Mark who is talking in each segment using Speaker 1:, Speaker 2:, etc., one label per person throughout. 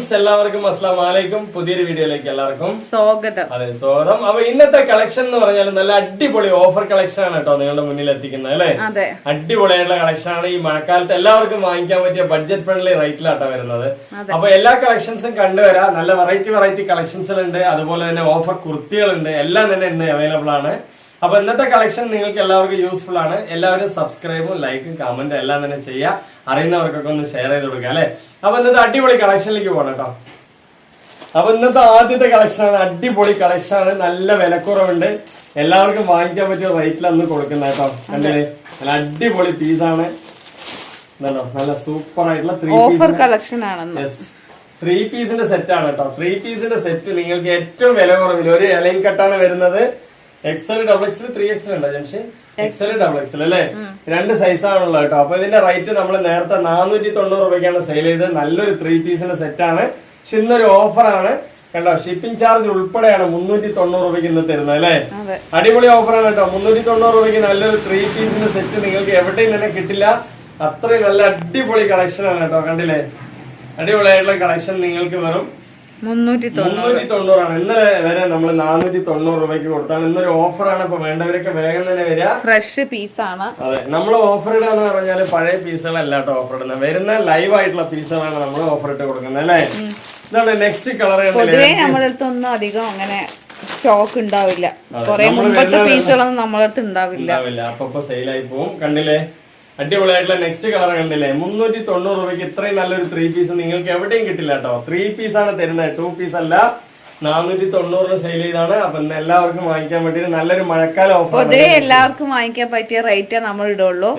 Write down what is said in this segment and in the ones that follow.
Speaker 1: Friends എല്ലാവർക്കും അസ്സലാമു അലൈക്കും. പുതിയൊരു വീഡിയോയിലേക്ക് എല്ലാവർക്കും
Speaker 2: സ്വാഗതം.
Speaker 1: അതെ, സ്വാഗതം. അപ്പൊ ഇന്നത്തെ കളക്ഷൻ എന്ന് പറഞ്ഞാൽ നല്ല അടിപൊളി ഓഫർ കളക്ഷൻ ആണ് കേട്ടോ നിങ്ങളുടെ മുന്നിൽ എത്തിക്കുന്നത് അല്ലെ. അടിപൊളിയായിട്ടുള്ള കളക്ഷൻ ആണ്. ഈ മഴക്കാലത്ത് എല്ലാവർക്കും വാങ്ങിക്കാൻ പറ്റിയ ബഡ്ജറ്റ് ഫ്രണ്ട്ലി റേറ്റിലാട്ടോ വരുന്നത്. അപ്പൊ എല്ലാ കളക്ഷൻസും കണ്ടുവരാം. നല്ല വെറൈറ്റി കളക്ഷൻസ് ഉണ്ട്. അതുപോലെ തന്നെ ഓഫർ കുർത്തികളുണ്ട്. എല്ലാം തന്നെ ഇന്ന് അവൈലബിൾ ആണ്. അപ്പൊ ഇന്നത്തെ കളക്ഷൻ നിങ്ങൾക്ക് എല്ലാവർക്കും യൂസ്ഫുൾ ആണ്. എല്ലാവരും സബ്സ്ക്രൈബും ലൈക്കും കമന്റും എല്ലാം തന്നെ ചെയ്യുക. അറിയുന്നവർക്കൊക്കെ ഒന്ന് ഷെയർ ചെയ്ത് കൊടുക്കുക അല്ലെ. അപ്പൊ ഇന്നത്തെ അടിപൊളി കളക്ഷനിലേക്ക് പോകണം കേട്ടോ. അപ്പൊ ഇന്നത്തെ ആദ്യത്തെ കളക്ഷനാണ്. അടിപൊളി കളക്ഷനാണ്. നല്ല വിലക്കുറവുണ്ട്. എല്ലാവർക്കും വാങ്ങിക്കാൻ പറ്റിയ റേറ്റിലൊന്നും കൊടുക്കുന്ന കേട്ടോ. കണ്ടില്ലേ, നല്ല അടിപൊളി പീസാണ്. നല്ല സൂപ്പർ ആയിട്ടുള്ള ത്രീ പീസിന്റെ സെറ്റ് ആണ് കേട്ടോ. 3 പീസിന്റെ സെറ്റ് നിങ്ങൾക്ക് ഏറ്റവും വില കുറവിൽ ഒരു ലൈൻ കട്ടാണ് വരുന്നത്. XL, XXL, 3XL ഉണ്ടോ ജംഷൻ? XL, XXL അല്ലെ, 2 സൈസാണുള്ളത് കേട്ടോ. അപ്പൊ ഇതിന്റെ റേറ്റ് നമ്മൾ നേരത്തെ 490 രൂപയ്ക്കാണ് സെയിൽ ചെയ്തത്. നല്ലൊരു 3 പീസിന്റെ സെറ്റ് ആണ്. പക്ഷെ ഇന്നൊരു ഓഫറാണ് കണ്ടോ. ഷിപ്പിംഗ് ചാർജ് ഉൾപ്പെടെയാണ് 390 രൂപയ്ക്ക് ഇന്ന് തരുന്നത് അല്ലെ. അടിപൊളി ഓഫറാണ് കേട്ടോ. 390 രൂപയ്ക്ക് നല്ലൊരു 3 പീസിന്റെ സെറ്റ് നിങ്ങൾക്ക് എവിടെയും തന്നെ കിട്ടില്ല. അത്രയും നല്ല അടിപൊളി കളക്ഷൻ ആണ് കേട്ടോ. കണ്ടില്ലേ, അടിപൊളിയായിട്ടുള്ള കളക്ഷൻ നിങ്ങൾക്ക് വെറും 390 ആണ്. ഇന്നലെ വരെ നമ്മൾ 490 രൂപയ്ക്ക് കൊടുത്താണ്. ഇന്നൊരു ഓഫറാണ്. ഇപ്പൊ വേണ്ടവരൊക്കെ വേഗം തന്നെ വരിക.
Speaker 2: ഫ്രഷ് പീസാണ്.
Speaker 1: അതെ, നമ്മൾ ഓഫർ ഇടാന്ന് പറഞ്ഞാല് പഴയ പീസുകളല്ല കേട്ടോ ഓഫർ ഇടുന്നത്. വരുന്ന ലൈവ് ആയിട്ടുള്ള പീസുകളാണ് നമ്മൾ ഓഫർ ഇട്ട് കൊടുക്കുന്നത് അല്ലേ. ഇതാണ് നെക്സ്റ്റ് കളർ.
Speaker 2: പൊതുവേ നമ്മുടെ അടുത്തൊന്നും അധികം അങ്ങനെ സ്റ്റോക്ക് ഉണ്ടാവില്ല. കുറെ മുമ്പത്തെ പീസുകളൊന്നും നമ്മുടെ അടുത്ത് ഉണ്ടാവില്ല.
Speaker 1: അപ്പൊ സെയിലായി പോവും. കണ്ടില്ലേ, അടിപൊളിയായിട്ടുള്ള നെക്സ്റ്റ് കളർ കണ്ടില്ലേ. 390 രൂപയ്ക്ക് ഇത്രയും നല്ലൊരു 3 പീസ് നിങ്ങൾക്ക് എവിടെയും കിട്ടില്ല കേട്ടോ. 3 പീസാണ് തരുന്നത്, 2 പീസ് അല്ല. 490 സെയിൽ ചെയ്താണ്. അപ്പൊ എല്ലാവർക്കും വാങ്ങിക്കാൻ പറ്റിയ നല്ലൊരു മഴക്കാല ഓഫർ.
Speaker 2: പൊതുവെ എല്ലാവർക്കും വാങ്ങിക്കാൻ പറ്റിയ റേറ്റേ നമ്മൾ ഇടുള്ളൂ.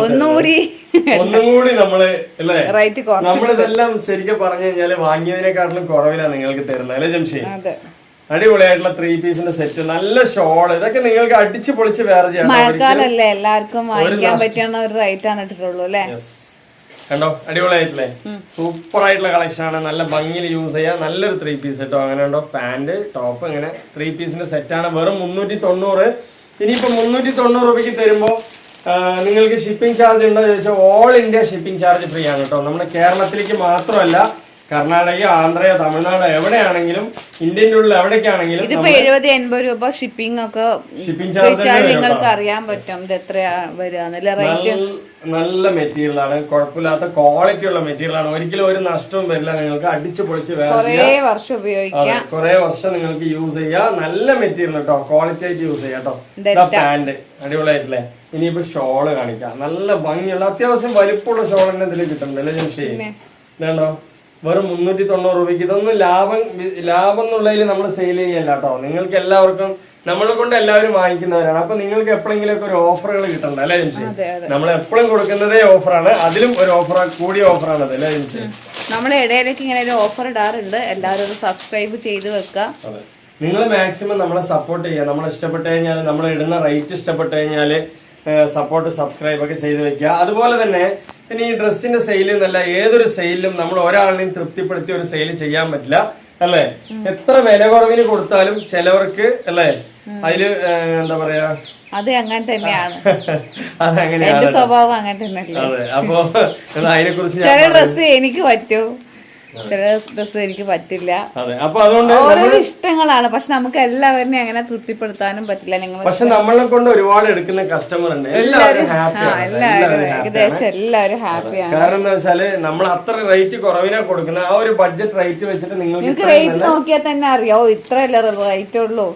Speaker 2: ഒന്നും കൂടി നമ്മള് അല്ലേ റേറ്റ്
Speaker 1: നമ്മളിതെല്ലാം ശരിക്കും പറഞ്ഞു കഴിഞ്ഞാല് വാങ്ങിയതിനെക്കാട്ടിലും കുറവിലാണ് നിങ്ങൾക്ക് തരുന്നത് അല്ലെ ജംഷി. അടിപൊളിയായിട്ടുള്ള 3 പീസിന്റെ സെറ്റ്, നല്ല ഷോൾ, ഇതൊക്കെ നിങ്ങൾക്ക് അടിച്ചു പൊളിച്ച് വേറെ ചെയ്യാം.
Speaker 2: മഴക്കാലല്ലേ, എല്ലാവർക്കും വാങ്ങിക്കാൻ പറ്റിയ ഒരു റേറ്റ് ആണ് ഇട്ടിട്ടുള്ളൂ അല്ലേ.
Speaker 1: കണ്ടോ, അടിപൊളിയായിട്ടില്ലേ, സൂപ്പർ ആയിട്ടുള്ള കളക്ഷൻ ആണ്. നല്ല ഭംഗിയിൽ യൂസ് ചെയ്യാം. നല്ലൊരു 3 പീസ് കേട്ടോ. അങ്ങനെ ഉണ്ടോ, പാന്റ് ടോപ്പ്, ഇങ്ങനെ 3 പീസിന്റെ സെറ്റ് ആണ്. വെറും 390. ഇനിയിപ്പോ 390 രൂപയ്ക്ക് തരുമ്പോ നിങ്ങൾക്ക് ഷിപ്പിംഗ് ചാർജ് ഉണ്ടോ ചോദിച്ചാൽ all India shipping charge free ആണ് കേട്ടോ. നമ്മുടെ കേരളത്തിലേക്ക് മാത്രമല്ല, കർണാടക, ആന്ധ്ര, തമിഴ്നാട്, എവിടെയാണെങ്കിലും ഇന്ത്യൻ്റെ ഉള്ളിൽ എവിടേക്കാണെങ്കിലും
Speaker 2: 70-80 രൂപ ഷിപ്പിംഗ് ഒക്കെ
Speaker 1: ഷിപ്പിംഗ് ചാർജ്
Speaker 2: നിങ്ങൾക്ക് അറിയാൻ പറ്റും ഇത് എത്രയാ വരിക. റേറ്റ്
Speaker 1: നല്ല മെറ്റീരിയൽ ആണ്. കുഴപ്പമില്ലാത്ത ക്വാളിറ്റി ഉള്ള മെറ്റീരിയൽ ആണ്. ഒരിക്കലും ഒരു നഷ്ടവും വരില്ല. നിങ്ങൾക്ക് അടിച്ചു പൊളിച്ച്
Speaker 2: കുറെ വർഷം ഉപയോഗിക്കാം.
Speaker 1: കുറെ വർഷം നിങ്ങൾക്ക് യൂസ് ചെയ്യാം. നല്ല മെറ്റീരിയൽ കേട്ടോ, ക്വാളിറ്റി ആയിട്ട് യൂസ് ചെയ്യാം കേട്ടോ. പാന്റ് അടിപൊളിയായിട്ടില്ലേ. ഇനിയിപ്പോ ഷോള് കാണിക്കാം. നല്ല ഭംഗിയുള്ള അത്യാവശ്യം വലിപ്പമുള്ള ഷോൾ തന്നെ ഇതിൽ കിട്ടുന്നുണ്ട് അല്ലേ ജംഷി. ഇതാണ്ടോ, വെറും 390 രൂപയ്ക്ക്. ഇതൊന്നും ലാഭം എന്നുള്ളതിൽ നമ്മൾ സെയിൽ ചെയ്യല്ല കേട്ടോ. നിങ്ങൾക്ക് എല്ലാവർക്കും, നമ്മളെ കൊണ്ട് എല്ലാവരും വാങ്ങിക്കുന്നവരാണ്. അപ്പൊ നിങ്ങൾക്ക് എപ്പോഴെങ്കിലും ഒക്കെ ഒരു ഓഫറുകൾ കിട്ടണ്ട അല്ലേ ജംഷി. നമ്മൾ എപ്പോഴും കൊടുക്കുന്നതേ ഓഫറാണ്. അതിലും ഒരു ഓഫർ, കൂടിയ ഓഫറാണ് അത് അല്ലേ ജംഷി.
Speaker 2: നമ്മുടെ ഇടയിലേക്ക് ഇങ്ങനെ ഒരു ഓഫർ ഇടാറുണ്ട്. എല്ലാവരും സബ്സ്ക്രൈബ് ചെയ്ത് വെക്കുക.
Speaker 1: നിങ്ങൾ മാക്സിമം നമ്മളെ സപ്പോർട്ട് ചെയ്യുക. നമ്മൾ ഇഷ്ടപ്പെട്ട് കഴിഞ്ഞാൽ, നമ്മൾ ഇടുന്ന റേറ്റ് ഇഷ്ടപ്പെട്ട് കഴിഞ്ഞാല് സപ്പോർട്ട്, സബ്സ്ക്രൈബ് ഒക്കെ ചെയ്ത് വെക്കുക. അതുപോലെ തന്നെ പിന്നെ ഈ ഡ്രസ്സിന്റെ സെയിൽ എന്നല്ല, ഏതൊരു സെയിലും നമ്മൾ ഒരാളിനെയും തൃപ്തിപ്പെടുത്തി ഒരു സെയിൽ ചെയ്യാൻ പറ്റില്ല അല്ലെ. എത്ര വില കുറവിന് കൊടുത്താലും ചിലവർക്ക് അല്ലെ അതില് എന്താ പറയാ,
Speaker 2: അത് അങ്ങനെ തന്നെയാണ്. അതങ്ങനെയാണ്, സ്വഭാവം അങ്ങനെ തന്നെയല്ലേ.
Speaker 1: അതെ, അപ്പൊ അതിനെ കുറിച്ച്
Speaker 2: ചില ഡ്രസ്സ് എനിക്ക് പറ്റും, ചില ഡ്രസ്സ് എനിക്ക് പറ്റില്ല.
Speaker 1: അപ്പൊ അതുകൊണ്ട്
Speaker 2: ഓരോ ഇഷ്ടങ്ങളാണ്. പക്ഷെ നമുക്ക് എല്ലാവരെയും അങ്ങനെ തൃപ്തിപ്പെടുത്താനും പറ്റില്ല.
Speaker 1: പക്ഷെ നമ്മളെ കൊണ്ട് ഒരുപാട് എടുക്കുന്ന കസ്റ്റമർ ഉണ്ട്. എല്ലാവരും
Speaker 2: ഏകദേശം എല്ലാവരും ഹാപ്പിയാണ്.
Speaker 1: കാരണം എന്താ വെച്ചാല് നമ്മൾ അത്ര റേറ്റ് കുറവിനാ കൊടുക്കുന്ന. ആ ഒരു ബഡ്ജറ്റ് റേറ്റ് വെച്ചിട്ട് നിങ്ങൾക്ക്
Speaker 2: റേറ്റ് നോക്കിയാൽ തന്നെ അറിയാവോ ഇത്രയല്ലേ റേറ്റ് ഉള്ളൂ.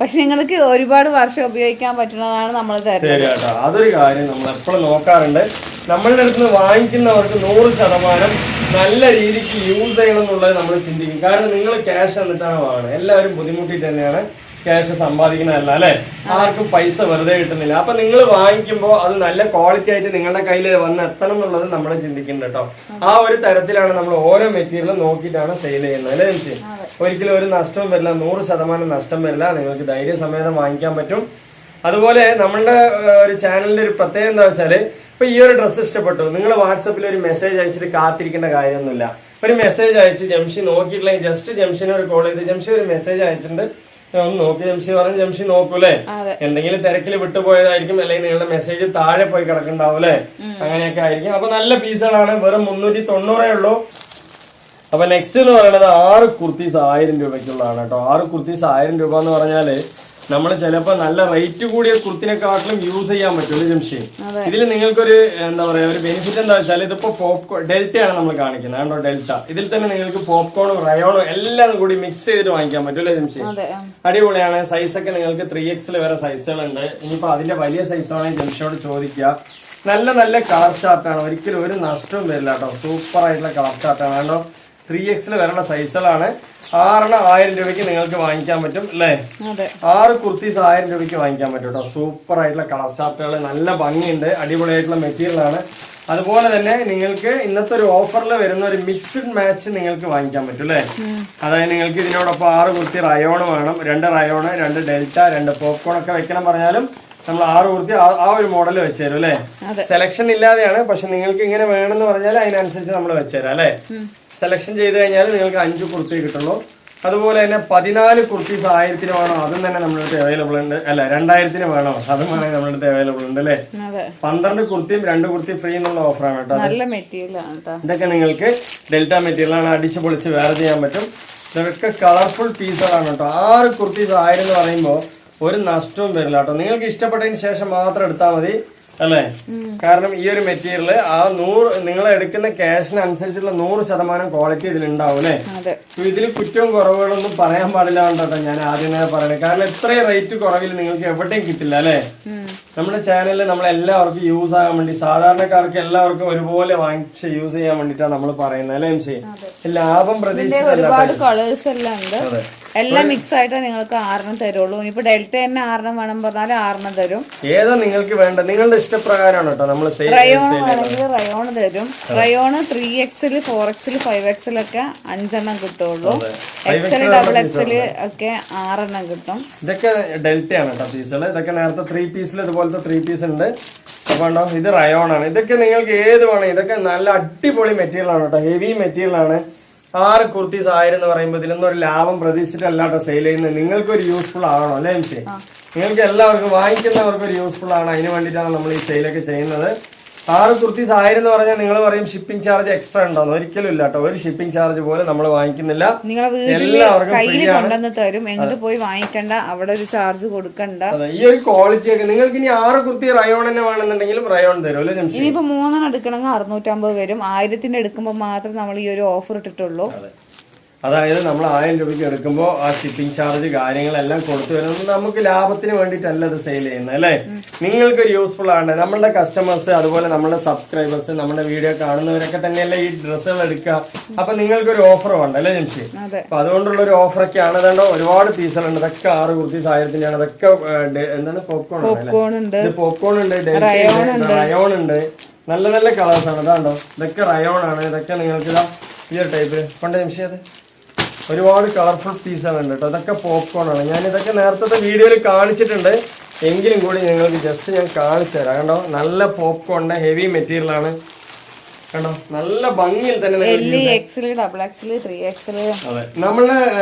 Speaker 2: പക്ഷെ നിങ്ങൾക്ക് ഒരുപാട് വർഷം ഉപയോഗിക്കാൻ പറ്റുന്നതാണ് നമ്മൾ തരുന്നത്.
Speaker 1: അതൊരു കാര്യം നമ്മൾ എപ്പോഴും നോക്കാറുണ്ട്. നമ്മളുടെ അടുത്ത് നിന്ന് വാങ്ങിക്കുന്നവർക്ക് 100% നല്ല രീതിക്ക് യൂസ് ചെയ്യണം എന്നുള്ളത് നമ്മൾ ചിന്തിക്കും. കാരണം നിങ്ങൾ ക്യാഷ് എന്നിട്ടാണ് വാങ്ങുന്നത്. എല്ലാവരും ബുദ്ധിമുട്ടിട്ട് തന്നെയാണ് ക്യാഷ് സമ്പാദിക്കുന്നതല്ല അല്ലെ. ആർക്കും പൈസ വെറുതെ കിട്ടുന്നില്ല. അപ്പൊ നിങ്ങൾ വാങ്ങിക്കുമ്പോൾ അത് നല്ല ക്വാളിറ്റി ആയിട്ട് നിങ്ങളുടെ കയ്യിൽ വന്ന് എത്തണം എന്നുള്ളത് നമ്മൾ ചിന്തിക്കുന്നുണ്ട് കേട്ടോ. ആ ഒരു തരത്തിലാണ് നമ്മൾ ഓരോ മെറ്റീരിയലും നോക്കിയിട്ടാണ് സെയിൽ ചെയ്യുന്നത് അല്ലേ എനിക്ക്. ഒരിക്കലും ഒരു നഷ്ടവും വരില്ല, 100% നഷ്ടം വരില്ല. നിങ്ങൾക്ക് ധൈര്യസമേതം വാങ്ങിക്കാൻ പറ്റും. അതുപോലെ നമ്മളുടെ ഒരു ചാനലിന്റെ ഒരു പ്രത്യേകത എന്താ വെച്ചാല്, ഇപ്പൊ ഈ ഒരു ഡ്രസ്സ് ഇഷ്ടപ്പെട്ടു, നിങ്ങൾ വാട്സപ്പിൽ ഒരു മെസ്സേജ് അയച്ചിട്ട് കാത്തിരിക്കേണ്ട കാര്യമൊന്നുമില്ല. ഒരു മെസ്സേജ് അയച്ച് ജംഷി നോക്കിയിട്ടില്ലെങ്കിൽ ജസ്റ്റ് ജംഷിനെ ഒരു കോൾ ചെയ്ത് ജംഷി ഒരു മെസ്സേജ് അയച്ചിട്ടുണ്ട് ഒന്ന് നോക്കി ജംഷി പറഞ്ഞ് ജംഷി നോക്കൂലേ. എന്തെങ്കിലും തിരക്കിൽ വിട്ടുപോയതായിരിക്കും, അല്ലെങ്കിൽ നിങ്ങളുടെ മെസ്സേജ് താഴെ പോയി കിടക്കണ്ടാവൂലേ, അങ്ങനെയൊക്കെ ആയിരിക്കും. അപ്പൊ നല്ല പീസുകളാണ്. വെറും 390 ഉള്ളൂ. അപ്പൊ നെക്സ്റ്റ് എന്ന് പറയുന്നത് 6 കുർത്തീസ് 1000 രൂപയ്ക്കുള്ളതാണ് കേട്ടോ. 6 കുർത്തീസ് 1000 രൂപ എന്ന് പറഞ്ഞാല് നമ്മൾ ചിലപ്പോൾ നല്ല റേറ്റ് കൂടിയ കുർത്തിനെക്കാട്ടിലും യൂസ് ചെയ്യാൻ പറ്റുള്ളൂ ജംഷി. ഇതിൽ നിങ്ങൾക്കൊരു എന്താ പറയാ ഒരു ബെനിഫിറ്റ് എന്താ വെച്ചാൽ ഇതിപ്പോ പോപ്കോൺ ഡെൽറ്റയാണ് നമ്മൾ കാണിക്കുന്നത് കണ്ടോ, ഡെൽറ്റ. ഇതിൽ തന്നെ നിങ്ങൾക്ക് പോപ്കോണും റയോണും എല്ലാം കൂടി മിക്സ് ചെയ്തിട്ട് വാങ്ങിക്കാൻ പറ്റൂല്ലേ ജംഷി. അടിപൊളിയാണ്. സൈസൊക്കെ നിങ്ങൾക്ക് 3XL വരെ സൈസുകളുണ്ട്. ഇനിയിപ്പോ അതിന്റെ വലിയ സൈസാണെങ്കിൽ ജംഷിയോട് ചോദിക്കുക. നല്ല നല്ല കളർ ചാർട്ടാണ്, ഒരിക്കലും ഒരു നഷ്ടവും വരില്ല കേട്ടോ. സൂപ്പർ ആയിട്ടുള്ള കളർ ചാർട്ടാണ് കണ്ടോ. 3XL വരെയുള്ള സൈസുകളാണ്. 6 1000 രൂപയ്ക്ക് നിങ്ങൾക്ക് വാങ്ങിക്കാൻ പറ്റും അല്ലേ. 6 കുർത്തീസ് 1000 രൂപയ്ക്ക് വാങ്ങിക്കാൻ പറ്റും കേട്ടോ. സൂപ്പർ ആയിട്ടുള്ള കളർ ചാർട്ടുകൾ, നല്ല ഭംഗിയുണ്ട്, അടിപൊളിയായിട്ടുള്ള മെറ്റീരിയൽ ആണ്. അതുപോലെ തന്നെ നിങ്ങൾക്ക് ഇന്നത്തെ ഒരു ഓഫറിൽ വരുന്ന ഒരു മിക്സ്ഡ് മാച്ച് നിങ്ങൾക്ക് വാങ്ങിക്കാൻ പറ്റും അല്ലേ. അതായത് നിങ്ങൾക്ക് ഇതിനോടൊപ്പം 6 കുർത്തി റയോൺ വേണം, 2 റയോണ്, 2 ഡെൽറ്റ, 2 പോപ്കോൺ ഒക്കെ വെക്കണം പറഞ്ഞാലും നമ്മൾ 6 കുർത്തി ആ ഒരു മോഡൽ വെച്ചുതരും അല്ലേ. സെലക്ഷൻ ഇല്ലാതെയാണ്, പക്ഷെ നിങ്ങൾക്ക് ഇങ്ങനെ വേണമെന്ന് പറഞ്ഞാൽ അതിനനുസരിച്ച് നമ്മൾ വെച്ചുതരാം അല്ലേ. സെലക്ഷൻ ചെയ്ത് കഴിഞ്ഞാൽ നിങ്ങൾക്ക് 5 കുർത്തി കിട്ടുള്ളൂ. അതുപോലെ തന്നെ 14 കുർത്തീസ് 1000 വേണോ അതും തന്നെ നമ്മുടെ അടുത്ത് അവൈലബിൾ ഉണ്ട് അല്ല. 2000 വേണോ അതും വേണമെങ്കിൽ നമ്മുടെ അടുത്ത് അവൈലബിൾ ഉണ്ട് അല്ലേ. 12 കുർത്തിയും 2 കുർത്തി ഫ്രീ എന്നുള്ള ഓഫറാണ് കേട്ടോ. ഇതൊക്കെ നിങ്ങൾക്ക് ഡെൽറ്റ മെറ്റീരിയൽ ആണ്, അടിച്ചു പൊളിച്ച് വേറെ ചെയ്യാൻ പറ്റും. ഇതൊക്കെ കളർഫുൾ പീസുകളാണ് കേട്ടോ. 6 കുർത്തീസ് 1000 എന്ന് പറയുമ്പോൾ ഒരു നഷ്ടവും വരില്ല കേട്ടോ. നിങ്ങൾക്ക് ഇഷ്ടപ്പെട്ടതിന് ശേഷം മാത്രം എടുത്താൽ മതി അല്ലേ. കാരണം ഈ ഒരു മെറ്റീരിയൽ ആ 100 നിങ്ങൾ എടുക്കുന്ന ക്യാഷിനനുസരിച്ചുള്ള 100% ക്വാളിറ്റി ഇതിൽ ഉണ്ടാവും അല്ലേ. ഇതിൽ കുറ്റവും കുറവുകളൊന്നും പറയാൻ പാടില്ല കേട്ടോ. ഞാൻ ആദ്യം തന്നെ പറയണേ, കാരണം ഇത്രയും റേറ്റ് കുറവിൽ നിങ്ങൾക്ക് എവിടെയും കിട്ടില്ല അല്ലേ. നമ്മുടെ ചാനലിൽ നമ്മളെല്ലാവർക്കും യൂസ് ആകാൻ വേണ്ടി, സാധാരണക്കാർക്ക് എല്ലാവർക്കും ഒരുപോലെ വാങ്ങിച്ച് യൂസ് ചെയ്യാൻ വേണ്ടിട്ടാണ് നമ്മൾ പറയുന്നത് അല്ലേ. ലാഭം പ്രതീക്ഷിച്ച
Speaker 2: ഒരുപാട് കളേഴ്സ് എല്ലാം ഉണ്ട്, എല്ലാം മിക്സ് ആയിട്ട് നിങ്ങൾക്ക് 6 തരുള്ളൂ. ഇനിയിപ്പോ ഡെൽറ്റ തന്നെ 6 വേണം പറഞ്ഞാൽ 6 തരും.
Speaker 1: ഏതാ നിങ്ങൾക്ക് വേണ്ട നിങ്ങളുടെ ഇഷ്ടപ്രകാരമാണ് കേട്ടോ നമ്മൾ
Speaker 2: റയോൺ വേണമെങ്കിൽ റയോൺ തരും. റയോണ് 3XL 4XL 5XL ഒക്കെ 5 കിട്ടുള്ളൂ. XL XXL ഒക്കെ 6 കിട്ടും.
Speaker 1: ഇതൊക്കെ ഡെൽറ്റയാണ് കേട്ടോ പീസുകൾ. ഇതൊക്കെ നേരത്തെ 3 പീസിൽ ഇതുപോലത്തെ 3 പീസ് ഉണ്ട്. അപ്പൊ ഇത് റയോൺ ആണ്. ഇതൊക്കെ നിങ്ങൾക്ക് ഏത് വേണം, ഇതൊക്കെ നല്ല അടിപൊളി മെറ്റീരിയൽ ആണ് കേട്ടോ, ഹെവി മെറ്റീരിയൽ ആണ്. 6 കുർത്തീസ് 1000 എന്ന് പറയുമ്പോൾ ഇതിലൊന്നും ഒരു ലാഭം പ്രതീക്ഷിച്ചിട്ടല്ലാട്ടോ സെയിൽ ചെയ്യുന്നത്. നിങ്ങൾക്കൊരു യൂസ്ഫുൾ ആണോ അല്ലേ എനിക്ക്. നിങ്ങൾക്ക് എല്ലാവർക്കും വാങ്ങിക്കുന്നവർക്കും ഒരു യൂസ്ഫുൾ ആണ്, അതിന് വേണ്ടിയിട്ടാണ് നമ്മൾ ഈ സെയിലൊക്കെ ചെയ്യുന്നത്. 6 കുർത്തീസ് 1000 എന്ന് പറഞ്ഞാൽ നിങ്ങൾ പറയും ഷിപ്പിംഗ് ചാർജ് എക്സ്ട്രാ ഉണ്ടോന്ന്. ഒരിക്കലും ഇല്ല കേട്ടോ, ഒരു ഷിപ്പിംഗ് ചാർജ് പോലും നമ്മൾ വാങ്ങിക്കുന്നില്ല.
Speaker 2: എല്ലാവർക്കും തരും, എങ്ങോട്ട് പോയി വാങ്ങിക്കണ്ട, അവിടെ ഒരു ചാർജ് കൊടുക്കണ്ട.
Speaker 1: ഈ ഒരു ക്വാളിറ്റി ഒക്കെ നിങ്ങൾക്ക് ഇനി 6 കുർത്തി റയോൺ തന്നെ വേണമെന്നുണ്ടെങ്കിലും റയോൺ തരും അല്ലേ.
Speaker 2: ഇനിയിപ്പോ 3 എടുക്കണമെങ്കിൽ 650 വരും. 1000 എടുക്കുമ്പോൾ മാത്രം നമ്മൾ ഈ ഒരു ഓഫർ ഇട്ടിട്ടുള്ളൂ.
Speaker 1: അതായത് നമ്മൾ 1000 രൂപയ്ക്ക് എടുക്കുമ്പോൾ ആ ഷിപ്പിംഗ് ചാർജ് കാര്യങ്ങളെല്ലാം കൊടുത്തു വരുന്നത് നമുക്ക് ലാഭത്തിന് വേണ്ടിയിട്ടല്ല ഇത് സെയിൽ ചെയ്യുന്നത് അല്ലേ. നിങ്ങൾക്കൊരു യൂസ്ഫുൾ ആണ്. നമ്മളുടെ കസ്റ്റമേഴ്സ്, അതുപോലെ നമ്മുടെ സബ്സ്ക്രൈബേഴ്സ്, നമ്മുടെ വീഡിയോ കാണുന്നവരൊക്കെ തന്നെയല്ലേ ഈ ഡ്രസ്സുകൾ എടുക്കുക. അപ്പൊ നിങ്ങൾക്കൊരു ഓഫർ വേണ്ട അല്ലേ ജംഷി. അപ്പൊ അതുകൊണ്ടുള്ള ഒരു ഓഫറൊക്കെയാണ്. അതുകൊണ്ടോ ഒരുപാട് പീസുകളുണ്ട്. ഇതൊക്കെ 6 കുർത്തീസ് 1000 ആണ്. ഇതൊക്കെ എന്താണ് പോപ്കോൺ ഉണ്ട്, പോപ്കോൺ ഉണ്ട്, റയോൺ ഉണ്ട്. നല്ല നല്ല കളേഴ്സ് ആണ്. അതാണ്ടോ ഇതൊക്കെ റയോൺ ആണ്. ഇതൊക്കെ നിങ്ങൾക്ക് ഈ ഒരു ടൈപ്പ് കൊണ്ട് ജംഷി അത് ഒരുപാട് കളർഫുൾ പീസുകളുണ്ട് കേട്ടോ. ഇതൊക്കെ പോപ്കോൺ ആണ്. ഞാൻ ഇതൊക്കെ നേരത്തെ വീഡിയോയിൽ കാണിച്ചിട്ടുണ്ട്, എങ്കിലും കൂടി നിങ്ങൾക്ക് ജസ്റ്റ് ഞാൻ കാണിച്ചു തരാം. കണ്ടോ നല്ല പോപ്കോണിന്റെ ഹെവി മെറ്റീരിയൽ ആണ്. കണ്ടോ നല്ല ഭംഗിയിൽ തന്നെ. അതെ, നമ്മളുടെ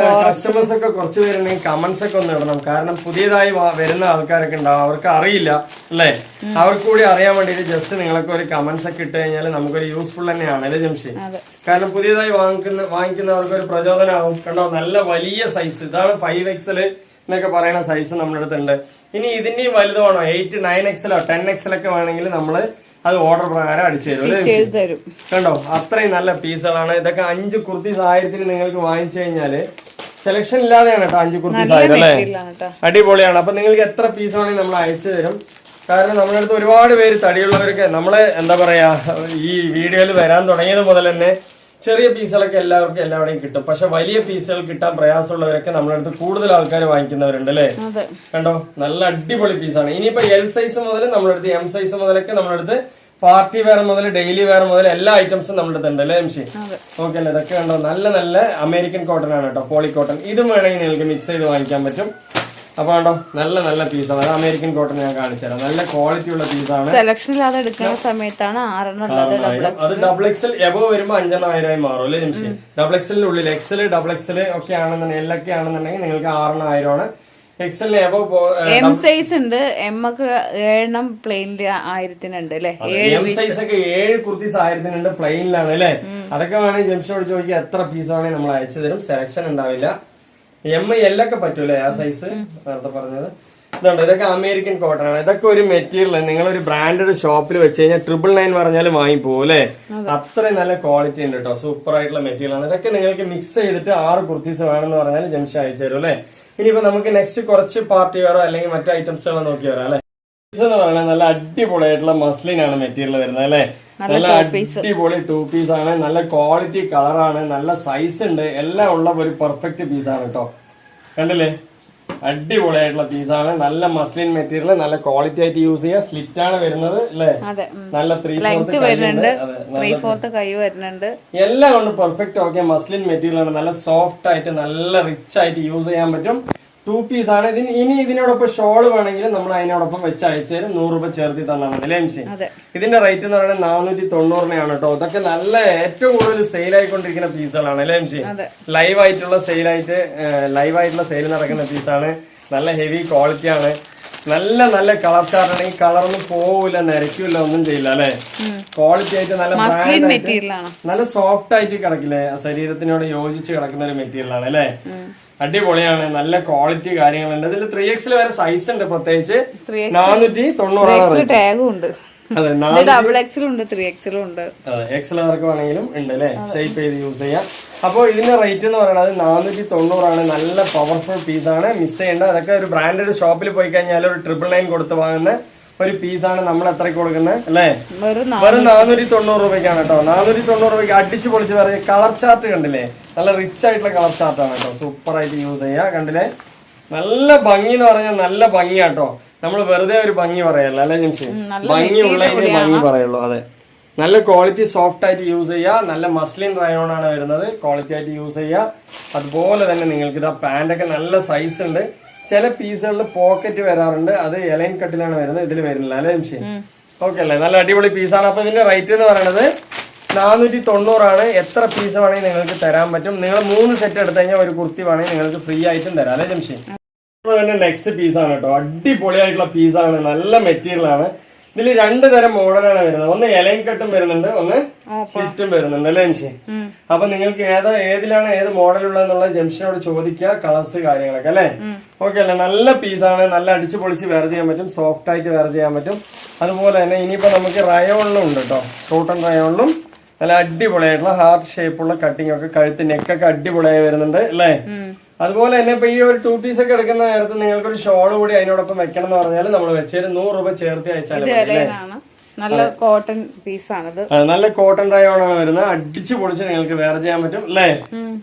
Speaker 1: കസ്റ്റമേഴ്സ് ഒക്കെ കുറച്ച് പേരുണ്ടെങ്കിൽ കമന്റ്സ് ഒക്കെ ഒന്ന് ഇടണം. കാരണം പുതിയതായി വരുന്ന ആൾക്കാരൊക്കെ ഉണ്ടാവും, അവർക്ക് അറിയില്ല അല്ലേ. അവർക്ക് കൂടി അറിയാൻ വേണ്ടിയിട്ട് ജസ്റ്റ് നിങ്ങളൊക്കെ ഒരു കമന്റ്സ് ഒക്കെ ഇട്ട് കഴിഞ്ഞാൽ നമുക്കൊരു യൂസ്ഫുൾ തന്നെയാണ് അല്ലേ ജംഷി. കാരണം പുതിയതായി വാങ്ങിക്കുന്നവർക്ക് ഒരു പ്രചോദനമാവും. കണ്ടോ നല്ല വലിയ സൈസ്, ഇതാണ് 5XL എന്നൊക്കെ പറയുന്ന സൈസ് നമ്മുടെ അടുത്തുണ്ട്. ഇനി ഇതിന്റെയും വലുതാണോ 8, 9XL 10XL ഒക്കെ വേണമെങ്കിൽ നമ്മള് അത് ഓർഡർ പ്രകാരം അടിച്ചു തരും. കണ്ടോ അത്രയും നല്ല പീസുകളാണ്. ഇതൊക്കെ 5 കുർത്തീസ് 1000 നിങ്ങൾക്ക് വാങ്ങിച്ചു കഴിഞ്ഞാല് സെലക്ഷൻ ഇല്ലാതെയാണ് കേട്ടോ 5 കുർത്തീസ് 1000 അല്ലേ. അടിപൊളിയാണ്. അപ്പൊ നിങ്ങൾക്ക് എത്ര പീസ് വേണമെങ്കിൽ നമ്മൾ അയച്ചു തരും. കാരണം നമ്മുടെ അടുത്ത് ഒരുപാട് പേര് തടിയുള്ളവരൊക്കെ നമ്മള് എന്താ പറയാ ഈ വീഡിയോയിൽ വരാൻ തുടങ്ങിയത് മുതൽ തന്നെ ചെറിയ പീസുകളൊക്കെ എല്ലാവർക്കും എല്ലാവിടെയും കിട്ടും. പക്ഷെ വലിയ പീസുകൾ കിട്ടാൻ പ്രയാസമുള്ളവരൊക്കെ നമ്മുടെ അടുത്ത് കൂടുതൽ ആൾക്കാർ വാങ്ങിക്കുന്നവരുണ്ട് അല്ലേ. കണ്ടോ നല്ല അടിപൊളി പീസാണ്. ഇനിയിപ്പോ L സൈസ് മുതൽ നമ്മുടെ അടുത്ത് M സൈസ് മുതലൊക്കെ നമ്മുടെ അടുത്ത് പാർട്ടി വെയർ മുതൽ ഡെയിലി വെയർ മുതൽ എല്ലാ ഐറ്റംസും നമ്മുടെ അടുത്ത് ഉണ്ട് അല്ലേ എംഷി. ഓക്കെ അല്ലേ. ഇതൊക്കെ കണ്ടോ നല്ല നല്ല അമേരിക്കൻ കോട്ടൺ ആണ് കേട്ടോ, പോളി കോട്ടൺ. ഇതും വേണമെങ്കിൽ നിങ്ങൾക്ക് മിക്സ് ചെയ്ത് വാങ്ങിക്കാൻ പറ്റും. അപ്പൊ കണ്ടോ നല്ല നല്ല പീസാണ്. അത് അമേരിക്കൻ കോട്ടൺ ഞാൻ കാണിച്ചു തരാം. നല്ല ക്വാളിറ്റി ഉള്ള പീസാണ്. അത് XXL എബോവ് വരുമ്പോൾ 5,000 മാറും അല്ലേ ജംഷി. XXL ഉള്ളിൽ XL, XXL ഒക്കെ ആണെന്നുണ്ടെങ്കിൽ L ഒക്കെ ആണെന്നുണ്ടെങ്കിൽ നിങ്ങൾക്ക് 6,000 ആണ്. എക്സലിന്
Speaker 2: എം സൈസ് ഉണ്ട്, എം ഒക്കെ 7 പ്ലെയിനില് 1000-നുണ്ട് അല്ലെ.
Speaker 1: എം സൈസ് ഒക്കെ 7 കുർത്തീസ് 1000-നുണ്ട്, പ്ലെയിനിലാണ് അല്ലെ. അതൊക്കെ വേണമെങ്കിൽ ജംഷനോട് ചോദിക്കുക, എത്ര പീസ് വേണമെങ്കിൽ നമ്മൾ അയച്ചു തരും, സെലക്ഷൻ ഉണ്ടാവില്ല. എം എൽ ഒക്കെ പറ്റൂലേ ആ സൈസ് നേരത്തെ പറഞ്ഞത്. ഇതുണ്ട്, ഇതൊക്കെ അമേരിക്കൻ കോട്ടൺ ആണ്. ഇതൊക്കെ ഒരു മെറ്റീരിയൽ നിങ്ങളൊരു ബ്രാൻഡഡ് ഷോപ്പിൽ വെച്ച് കഴിഞ്ഞാൽ 999 പറഞ്ഞാലും വാങ്ങിപ്പോകും അല്ലെ. അത്രയും നല്ല ക്വാളിറ്റി ഉണ്ട് കേട്ടോ, സൂപ്പർ ആയിട്ടുള്ള മെറ്റീരിയൽ ആണ്. ഇതൊക്കെ നിങ്ങൾക്ക് മിക്സ് ചെയ്തിട്ട് 6 കുർത്തീസ് വേണമെന്ന് പറഞ്ഞാൽ ജംഷൻ അയച്ചു തരും അല്ലെ. ഇനിയിപ്പോ നമുക്ക് നെക്സ്റ്റ് കുറച്ച് പാർട്ടി വെയറോ അല്ലെങ്കിൽ മറ്റു ഐറ്റംസുകളോ നോക്കി വരാം അല്ലെ. എന്ന് പറയുന്നത് നല്ല അടിപൊളിയായിട്ടുള്ള മസ്ലിൻ ആണ് മെറ്റീരിയൽ വരുന്നത് അല്ലെ. നല്ല അടിപൊളി 2 പീസ് ആണ്, നല്ല ക്വാളിറ്റി കളറാണ്, നല്ല സൈസ് ഉണ്ട്, എല്ലാം ഉള്ള ഒരു പെർഫെക്റ്റ് പീസാണ് കേട്ടോ. കണ്ടില്ലേ, അടിപൊളിയായിട്ടുള്ള പീസാണ്, നല്ല മസ്ലിൻ മെറ്റീരിയൽ, നല്ല ക്വാളിറ്റി ആയിട്ട് യൂസ് ചെയ്യാം. സ്ലിറ്റ് ആണ് വരുന്നത് അല്ലെ, നല്ല
Speaker 2: 3/4 കൈ വരുന്നുണ്ട്,
Speaker 1: എല്ലാം കൊണ്ട് പെർഫെക്റ്റ്. ഓക്കെ, മസ്ലിൻ മെറ്റീരിയൽ ആണ്, നല്ല സോഫ്റ്റ് ആയിട്ട് നല്ല റിച്ച് ആയിട്ട് യൂസ് ചെയ്യാൻ പറ്റും. 2 പീസ് ആണ്. ഇനി ഇതിനോടൊപ്പം ഷോള് വേണമെങ്കിൽ നമ്മൾ അതിനോടൊപ്പം വെച്ച് അയച്ചു തരും, 100 രൂപ ചേർത്തി തന്നാൽ മതി അല്ലേ മിഷി. ഇതിന്റെ റേറ്റ് എന്ന് പറയുന്നത് 490 കേട്ടോ. ഇതൊക്കെ നല്ല ഏറ്റവും കൂടുതൽ സെയിൽ ആയിക്കൊണ്ടിരിക്കുന്ന പീസുകളാണ് അല്ലേ മിഷി. ലൈവ് ആയിട്ടുള്ള സെയിൽ നടക്കുന്ന പീസാണ്, നല്ല ഹെവി ക്വാളിറ്റി ആണ്, നല്ല നല്ല കളർ ചാർട്ട് ആണെങ്കിൽ കളറൊന്നും പോവില്ല, നരയ്ക്കില്ല, ഒന്നും ചെയ്യില്ല അല്ലെ. ക്വാളിറ്റി ആയിട്ട് നല്ല നല്ല സോഫ്റ്റ് ആയിട്ട് കിടക്കില്ലേ, ശരീരത്തിനോട് യോജിച്ച് കിടക്കുന്ന ഒരു മെറ്റീരിയൽ ആണ് അല്ലെ. അടിപൊളിയാണ്, നല്ല ക്വാളിറ്റി കാര്യങ്ങളുണ്ട്. ഇതിൽ 3X വരെ സൈസ് ഉണ്ട്, പ്രത്യേകിച്ച് 490
Speaker 2: ടാഗും ഉണ്ട്.
Speaker 1: അതെ,
Speaker 2: XL
Speaker 1: വർക്ക് വേണമെങ്കിലും ഉണ്ട് അല്ലെ, ഷേപ്പ് ചെയ്ത് യൂസ് ചെയ്യാം. അപ്പൊ ഇതിന്റെ റേറ്റ് എന്ന് പറയുന്നത് 490 ആണ്. നല്ല പവർഫുൾ പീസാണ്, മിസ് ചെയ്യേണ്ട. അതൊക്കെ ഒരു ബ്രാൻഡഡ് ഷോപ്പിൽ പോയി കഴിഞ്ഞാൽ ഒരു 999 കൊടുത്ത് വാങ്ങുന്ന ഒരു പീസാണ്. നമ്മൾ എത്രയ്ക്ക് കൊടുക്കുന്നത് അല്ലെ, വെറും 490 രൂപയ്ക്കാണ് കേട്ടോ. 490 രൂപയ്ക്ക് അടിച്ചു പൊളിച്ച് പറയാം. കളർ ചാർട്ട് കണ്ടില്ലേ, നല്ല റിച്ച് ആയിട്ടുള്ള കളർ ചാർട്ടാണ് കേട്ടോ, സൂപ്പർ ആയിട്ട് യൂസ് ചെയ്യാം. കണ്ടില്ലേ, നല്ല ഭംഗി എന്ന് പറഞ്ഞാൽ നല്ല ഭംഗിയാട്ടോ. നമ്മൾ വെറുതെ ഒരു ഭംഗി പറയല്ല അല്ലെ ജംഷി, ഭംഗി ഉള്ളതിന് ഭംഗി പറയുള്ളൂ. അതെ, നല്ല ക്വാളിറ്റി സോഫ്റ്റ് ആയിട്ട് യൂസ് ചെയ്യുക. നല്ല മസ്ലിൻ റയോൺ ആണ് വരുന്നത്, ക്വാളിറ്റി ആയിട്ട് യൂസ് ചെയ്യുക. അതുപോലെ തന്നെ നിങ്ങൾക്ക് ഇതാ പാന്റൊക്കെ നല്ല സൈസ് ഉണ്ട്. ചില പീസുകളിൽ പോക്കറ്റ് വരാറുണ്ട്, അത് എലൈൻ കട്ടിലാണ് വരുന്നത്, ഇതിൽ വരുന്നില്ല അല്ലെ ജംഷി. ഓക്കെ അല്ലേ, നല്ല അടിപൊളി പീസാണ്. അപ്പൊ ഇതിന്റെ റേറ്റ് എന്ന് പറയുന്നത് 490 ആണ്. എത്ര പീസ് വേണമെങ്കിൽ നിങ്ങൾക്ക് തരാൻ പറ്റും. നിങ്ങൾ 3 സെറ്റ് എടുത്തു കഴിഞ്ഞാൽ ഒരു കുർത്തി വേണമെങ്കിൽ നിങ്ങൾക്ക് ഫ്രീ ആയിട്ടും തരാം അല്ലെ ജംഷി. തന്നെ നെക്സ്റ്റ് പീസാണ് കേട്ടോ, അടിപൊളിയായിട്ടുള്ള പീസാണ്, നല്ല മെറ്റീരിയൽ ആണ്. ഇതിൽ 2 തരം മോഡലാണ് വരുന്നത്, ഒന്ന് എലൈൻ കട്ടും വരുന്നുണ്ട്, ഒന്ന് സ്ലിറ്റും വരുന്നുണ്ട് അല്ലേ ജംഷി. അപ്പൊ നിങ്ങൾക്ക് ഏതിലാണ് ഏത് മോഡൽ ഉള്ളതെന്നുള്ള ജംഷനോട് ചോദിക്കുക, കളേഴ്സ് കാര്യങ്ങളൊക്കെ അല്ലെ. ഓക്കെ അല്ലേ, നല്ല പീസാണ്, നല്ല അടിച്ചു പൊളിച്ച് വെയർ ചെയ്യാൻ പറ്റും, സോഫ്റ്റ് ആയിട്ട് വെയർ ചെയ്യാൻ പറ്റും. അതുപോലെ തന്നെ ഇനിയിപ്പോ നമുക്ക് റയോണിലും ഉണ്ട് കേട്ടോ, കോട്ടൺ റയോണിലും നല്ല അടിപൊളിയായിട്ടുള്ള ഹാർട്ട് ഷേപ്പുള്ള കട്ടിംഗ് ഒക്കെ, കഴുത്ത് നെക്കൊക്കെ അടിപൊളിയായി വരുന്നുണ്ട് അല്ലേ. അതുപോലെ തന്നെ ഇപ്പൊ ഈ ഒരു 2 പീസ് ഒക്കെ എടുക്കുന്ന നേരത്ത് നിങ്ങൾക്ക് ഒരു ഷോൾ കൂടി അതിനോടൊപ്പം വെക്കണം എന്ന് പറഞ്ഞാൽ നമ്മൾ വെച്ചൊരു 100 രൂപ ചേർത്ത് അയച്ചാലും
Speaker 2: നല്ല കോട്ടൺ പീസാണിത്,
Speaker 1: നല്ല കോട്ടൺ റയോൺ ആണ് വരുന്നത്. അടിച്ചു പൊളിച്ച് നിങ്ങൾക്ക് വെയർ ചെയ്യാൻ പറ്റും അല്ലേ,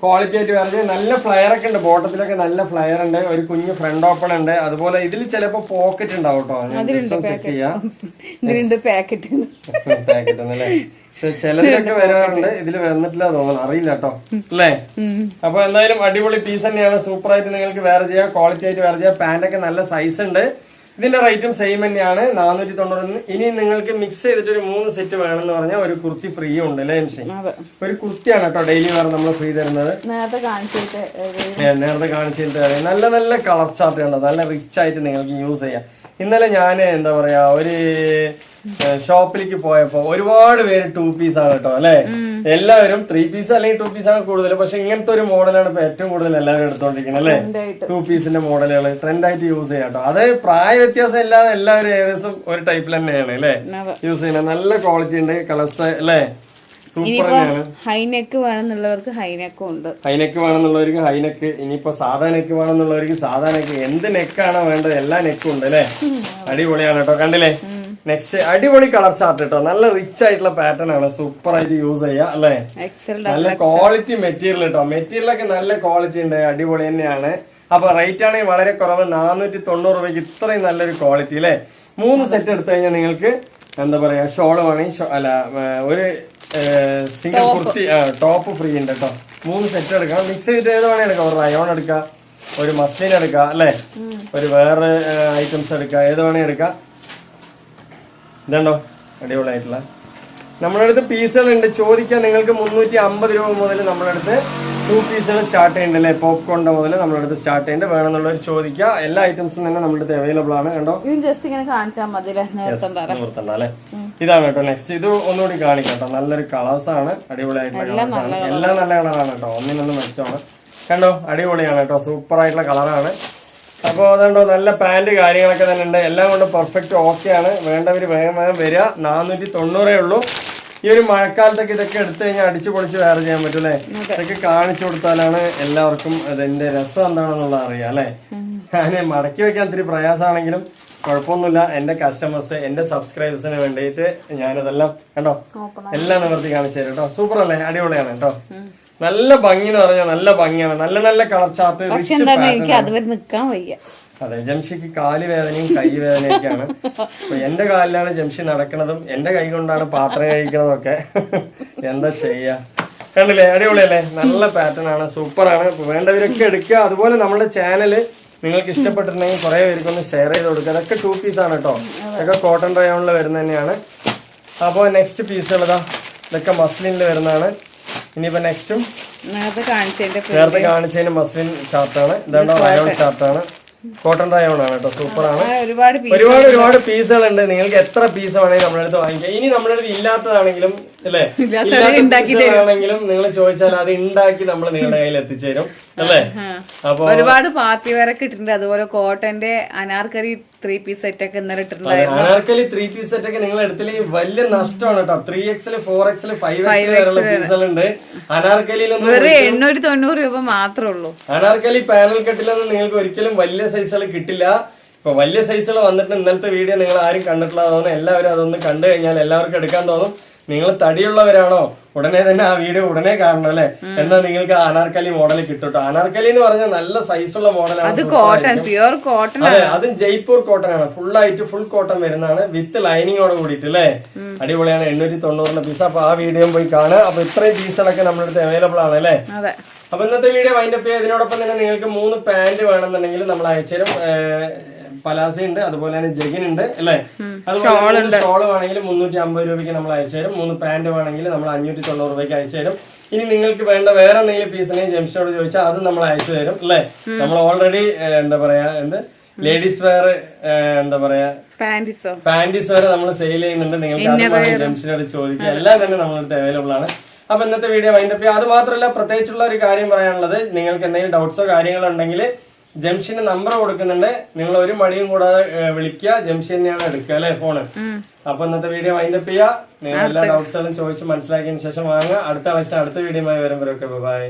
Speaker 1: ക്വാളിറ്റി ആയിട്ട് വെയർ ചെയ്യാൻ. നല്ല ഫ്ലയർ ഒക്കെ ഉണ്ട്, ബോട്ടത്തിലൊക്കെ നല്ല ഫ്ലയർ ഉണ്ട്, ഒരു കുഞ്ഞു ഫ്രണ്ട് ഓപ്പൺ ഉണ്ട്. അതുപോലെ ഇതിൽ ചിലപ്പോ പോക്കറ്റ് ഉണ്ടാവും കേട്ടോ, ചെക്ക് ചെയ്യാം. പാക്കറ്റ് അല്ലേ, പക്ഷെ ചിലതിലൊക്കെ വരാറുണ്ട്, ഇതിൽ വന്നിട്ടില്ല തോന്നുന്നു, അറിയില്ല കേട്ടോ അല്ലേ. അപ്പൊ എന്തായാലും അടിപൊളി പീസ് തന്നെയാണ്, സൂപ്പർ ആയിട്ട് നിങ്ങൾക്ക് വെയർ ചെയ്യാം, ക്വാളിറ്റി ആയിട്ട് വെയർ ചെയ്യാം. പാന്റൊക്കെ നല്ല സൈസ് ഉണ്ട്. ഇതിന്റെ റേറ്റും സെയിം തന്നെയാണ്, 490. ഇനി നിങ്ങൾക്ക് മിക്സ് ചെയ്തിട്ട് ഒരു 3 സെറ്റ് വേണമെന്ന് പറഞ്ഞാൽ ഒരു കുർത്തി ഫ്രീ ഉണ്ട് അല്ലേ ജംഷി. ഒരു കുർത്തിയാണ് കേട്ടോ ഡെയിലി വേറെ നമ്മൾ ഫ്രീ തരുന്നത്. നേരത്തെ കാണിച്ചിട്ട് നല്ല നല്ല കളർ ചാർട്ട് ഉണ്ട്, നല്ല റിച്ച് ആയിട്ട് നിങ്ങൾക്ക് യൂസ് ചെയ്യാം. ഇന്നലെ ഞാൻ എന്താ പറയാ ഒരു ഷോപ്പിലേക്ക് പോയപ്പോ ഒരുപാട് പേര് 2 പീസ് ആണ് കേട്ടോ അല്ലെ. എല്ലാവരും 3 പീസ് അല്ലെങ്കിൽ 2 പീസ് ആണ് കൂടുതൽ, പക്ഷെ ഇങ്ങനത്തെ ഒരു മോഡലാണ് ഇപ്പൊ ഏറ്റവും കൂടുതൽ എല്ലാവരും എടുത്തോണ്ടിരിക്കുന്നത് അല്ലെ. 2 പീസിന്റെ മോഡലുകൾ ട്രെൻഡ് ആയിട്ട് യൂസ് ചെയ്യാം കേട്ടോ. അത് പ്രായ വ്യത്യാസം ഇല്ലാതെ എല്ലാവരും ഏകദേശം ഒരു ടൈപ്പിൽ തന്നെയാണ് അല്ലെ യൂസ് ചെയ്യുന്നത്. നല്ല ക്വാളിറ്റി ഉണ്ട്, കളേഴ്സ് അല്ലെ, സൂപ്പർ തന്നെയാണ്.
Speaker 2: ഹൈനെക്ക് വേണമെന്നുള്ളവർക്ക് ഹൈനെക്കും ഉണ്ട്,
Speaker 1: ഹൈനെക്ക് വേണമെന്നുള്ളവർക്ക് ഹൈനെക്ക്, ഇനിയിപ്പോ സാധാ നെക്ക് വേണമെന്നുള്ളവർക്ക് സാധാ നെക്ക്, എന്ത് നെക്കാണോ വേണ്ടത് എല്ലാ നെക്കും ഉണ്ട് അല്ലെ. അടിപൊളിയാണ് കേട്ടോ, കണ്ടില്ലേ. നെക്സ്റ്റ് അടിപൊളി കളർ ചാർട്ട് കേട്ടോ, നല്ല റിച്ച് ആയിട്ടുള്ള പാറ്റേൺ ആണ്, സൂപ്പർ ആയിട്ട് യൂസ് ചെയ്യാം അല്ലെ. നല്ല ക്വാളിറ്റി മെറ്റീരിയൽ കേട്ടോ, മെറ്റീരിയലൊക്കെ നല്ല ക്വാളിറ്റി ഉണ്ട്, അടിപൊളി തന്നെയാണ്. അപ്പൊ റേറ്റ് ആണെങ്കിൽ വളരെ കുറവ്, 490 രൂപയ്ക്ക് ഇത്രയും നല്ലൊരു ക്വാളിറ്റി അല്ലെ. 3 സെറ്റ് എടുത്തു കഴിഞ്ഞാൽ നിങ്ങൾക്ക് എന്താ പറയാ ഷോള് വേണമെങ്കിൽ അല്ല ഒരു സിംഗിൾ കുർത്തി ടോപ്പ് ഫ്രീ ഉണ്ട് കേട്ടോ. 3 സെറ്റ് എടുക്കാം, മിക്സ് ചെയ്തിട്ട് ഏത് വേണേ എടുക്കാം. ഒരു റയോൺ എടുക്കാം, ഒരു മസ്ലിൻ എടുക്കാം അല്ലെ, ഒരു വേറെ ഐറ്റംസ് എടുക്കാം, ഏത് വേണേ എടുക്കാം. ഇതുണ്ടോ അടിപൊളിയായിട്ടുള്ള നമ്മളടുത്ത് പീസുകളുണ്ട്. ചോദിക്കാൻ നിങ്ങൾക്ക് 350 രൂപ മുതൽ നമ്മളടുത്ത് 2 പീസുകൾ സ്റ്റാർട്ട് ചെയ്യുന്നുണ്ടല്ലേ, പോപ്കോണിന്റെ മുതൽ നമ്മുടെ അടുത്ത് സ്റ്റാർട്ട് ചെയ്യുന്നുണ്ട്. വേണമെന്നുള്ളവർ ചോദിക്കുക. എല്ലാ ഐറ്റംസും തന്നെ നമ്മുടെ അടുത്ത് അവൈലബിൾ ആണ്. കണ്ടോ,
Speaker 2: ജസ്റ്റ് ഇങ്ങനെ കാണിച്ചാൽ മതി,
Speaker 1: നിർത്തണ്ട അല്ലേ. ഇതാണ് കേട്ടോ നെക്സ്റ്റ്. ഇത് ഒന്നുകൂടി കാണിക്കാം കേട്ടോ. നല്ലൊരു കളേഴ്സ് ആണ്, അടിപൊളിയായിട്ടുള്ള കളേഴ്സ് ആണ്. എല്ലാം നല്ല കളറാണ് കേട്ടോ, ഒന്നിനൊന്നും മെച്ചമാണ്. കണ്ടോ, അടിപൊളിയാണ് കേട്ടോ, സൂപ്പർ ആയിട്ടുള്ള കളറാണ്. അപ്പോൾ അതുകൊണ്ടോ നല്ല പാന്റ് കാര്യങ്ങളൊക്കെ തന്നെ ഉണ്ട്. എല്ലാം കൊണ്ട് പെർഫെക്റ്റ് ഓക്കെ ആണ്. വേണ്ടവർ വേഗം വേഗം വരിക. 490 ഉള്ളൂ. ഈ ഒരു മഴക്കാലത്തൊക്കെ ഇതൊക്കെ എടുത്തു കഴിഞ്ഞാൽ അടിച്ചു പൊളിച്ച് വേറെ ചെയ്യാൻ പറ്റും അല്ലേ. ഇതൊക്കെ കാണിച്ചു കൊടുത്താലാണ് എല്ലാവർക്കും അതിന്റെ രസം എന്താണെന്നുള്ളത് അറിയാം അല്ലെ. ഞാൻ മടക്കി വെക്കാൻ ഇത്തിരി പ്രയാസമാണെങ്കിലും കുഴപ്പമൊന്നുമില്ല. എന്റെ കസ്റ്റമേഴ്സ്, എന്റെ സബ്സ്ക്രൈബേഴ്സിന് വേണ്ടിയിട്ട് ഞാനതെല്ലാം കണ്ടോ എല്ലാം നിവർത്തി കാണിച്ചു തരും കേട്ടോ. സൂപ്പർ അല്ലേ, അടിപൊളിയാണ് കേട്ടോ. നല്ല ഭംഗി എന്ന് പറഞ്ഞാൽ നല്ല ഭംഗിയാണ്. നല്ല നല്ല കളർ ചാർട്ട്. അതെ, ജംഷിക്ക് കാല് വേദനയും കൈ വേദനയൊക്കെയാണ്. അപ്പൊ എന്റെ കാലിലാണ് ജംഷി നടക്കുന്നതും എന്റെ കൈ കൊണ്ടാണ് പാത്രം കഴിക്കുന്നതും ഒക്കെ. എന്താ ചെയ്യാ, കണ്ടില്ലേ, അടിപൊളിയല്ലേ, നല്ല പാറ്റേൺ ആണ്, സൂപ്പറാണ്. വേണ്ടവരൊക്കെ എടുക്കുക. അതുപോലെ നമ്മുടെ ചാനല് നിങ്ങൾക്ക് ഇഷ്ടപ്പെട്ടിട്ടുണ്ടെങ്കിൽ കുറെ പേർക്കൊന്ന് ഷെയർ ചെയ്ത് കൊടുക്കുക. അതൊക്കെ 2 പീസാണ് കേട്ടോ. ഇതൊക്കെ കോട്ടൺ റയോണിൽ വരുന്ന തന്നെയാണ്. അപ്പോൾ നെക്സ്റ്റ് പീസുകളതാ, ഇതൊക്കെ മസ്ലിനിൽ വരുന്നതാണ്. ഇനിയിപ്പോ നെക്സ്റ്റും നേരത്തെ കാണിച്ചതിന്റെ മസ്ലിൻ ചാർട്ടാണ്. ഇതാണ്ടോ റയോൺ ചാർട്ടാണ്, കോട്ടൺ റയോൺ ആണ് കേട്ടോ, സൂപ്പറാണ്. ഒരുപാട് പീസുകളുണ്ട്. നിങ്ങൾക്ക് എത്ര പീസ് വേണമെങ്കിൽ നമ്മുടെ അടുത്ത് വാങ്ങിക്കാം. ഇനി നമ്മുടെ അടുത്ത് ഇല്ലാത്തതാണെങ്കിലും അല്ലേ, ഇല്ലാത്തതാണെങ്കിലും നിങ്ങൾ ചോദിച്ചാൽ അത് ഉണ്ടാക്കി നമ്മൾ നിങ്ങളുടെ കയ്യിൽ എത്തിച്ചേരും അല്ലേ. അപ്പൊ
Speaker 2: ഒരുപാട് പാർട്ടി വെയർ ഒക്കെ ഇട്ടിട്ടുണ്ട്. അതുപോലെ കോട്ടന്റെ അനാർക്കലി 3 പീസ് സെറ്റ് ഒക്കെ ഇന്നലെ ഇട്ടിട്ടുണ്ടായിരുന്നു.
Speaker 1: അനാർക്കലി 3 പീസ് സെറ്റ് ഒക്കെ നിങ്ങൾ എടുത്തില്ലെങ്കിൽ വലിയ നഷ്ടമാണ് കേട്ടോ. 3XL 4XL 5XL വരെയുള്ള പീസുകളുണ്ട്. അനാർക്കലിയിലൊന്നും
Speaker 2: 890 രൂപ മാത്രമേ ഉള്ളൂ.
Speaker 1: അനാർക്കലി പാനൽ കെട്ടിലൊന്നും നിങ്ങൾക്ക് ഒരിക്കലും വലിയ സൈസുകൾ കിട്ടില്ല. ഇപ്പൊ വലിയ സൈസുകൾ വന്നിട്ട് ഇന്നലത്തെ വീഡിയോ നിങ്ങൾ ആരും കണ്ടിട്ടില്ല തോന്നുന്നു. എല്ലാവരും അതൊന്ന് കണ്ടു കഴിഞ്ഞാൽ എല്ലാവർക്കും എടുക്കാൻ തോന്നും. നിങ്ങൾ തടിയുള്ളവരാണോ ഉടനെ തന്നെ ആ വീഡിയോ ഉടനെ കാണണം അല്ലെ. എന്നാൽ നിങ്ങൾക്ക് അനാർക്കലി മോഡൽ കിട്ടും. അനാർക്കലി എന്ന് പറഞ്ഞാൽ നല്ല സൈസുള്ള മോഡലാണ്. അതെ, അതും ജയ്പൂർ കോട്ടൺ ആണ്. ഫുൾ കോട്ടൺ വരുന്നതാണ് വിത്ത് ലൈനിങ്ങോട് കൂടിയിട്ട് അല്ലേ. അടിപൊളിയാണ്. 890 പീസ്. അപ്പൊ ആ വീഡിയോ പോയി കാണുക. അപ്പൊ ഇത്രയും പീസുകളൊക്കെ നമ്മുടെ അടുത്ത് അവൈലബിൾ ആണ് അല്ലേ. അപ്പൊ ഇന്നത്തെ വീഡിയോ വൈൻഡപ്പ് ചെയ്യുക. ഇതിനോടൊപ്പം തന്നെ നിങ്ങൾക്ക് 3 പാന്റ് വേണമെന്നുണ്ടെങ്കിൽ നമ്മൾ അയച്ചുതരും. പലാസ ഉണ്ട്, അതുപോലെ തന്നെ ജഗിൻ ഉണ്ട് അല്ലേ. അതുപോലെ ഷോള് വേണമെങ്കിൽ 350 രൂപയ്ക്ക് നമ്മൾ അയച്ചുതരും. 3 പാന്റ് വേണമെങ്കിൽ നമ്മൾ 590 രൂപയ്ക്ക് അയച്ചുതരും. ഇനി നിങ്ങൾക്ക് വേണ്ട വേറെ എന്തെങ്കിലും പീസിനെയും ജംഷിനോട് ചോദിച്ചാൽ അതും നമ്മൾ അയച്ചു തരും അല്ലേ. നമ്മൾ ഓൾറെഡി എന്താ പറയാ ലേഡീസ് വെയർ എന്താ പറയാ പാന്റീസ് വരെ നമ്മൾ സെയിൽ ചെയ്യുന്നുണ്ട്. നിങ്ങൾക്ക് ജംഷിനോട് ചോദിക്കുക. എല്ലാം തന്നെ നമ്മളടുത്ത് അവൈലബിൾ ആണ്. അപ്പൊ ഇന്നത്തെ വീഡിയോ വൈൻഡപ്പ് ചെയ്യുക. അത് മാത്രമല്ല, പ്രത്യേകിച്ചുള്ള ഒരു കാര്യം പറയാനുള്ളത്, നിങ്ങൾക്ക് എന്തെങ്കിലും ഡൗട്ട്സോ കാര്യങ്ങളോ ഉണ്ടെങ്കിൽ ജംഷിന്റെ നമ്പർ കൊടുക്കുന്നുണ്ട്. നിങ്ങൾ ഒരു മടിയും കൂടാതെ വിളിക്കുക. ജംഷി തന്നെയാണ് എടുക്കുക അല്ലെ ഫോണ്. അപ്പൊ ഇന്നത്തെ വീഡിയോ വൈൻഡപ്പ് ചെയ്യുക. നിങ്ങൾ എല്ലാ ഡൗട്ട്സുകളും ചോദിച്ച് മനസ്സിലാക്കിയതിനു ശേഷം വാങ്ങുക. അടുത്ത വീഡിയോയുമായി വരുമ്പോഴൊക്കെ ബൈ.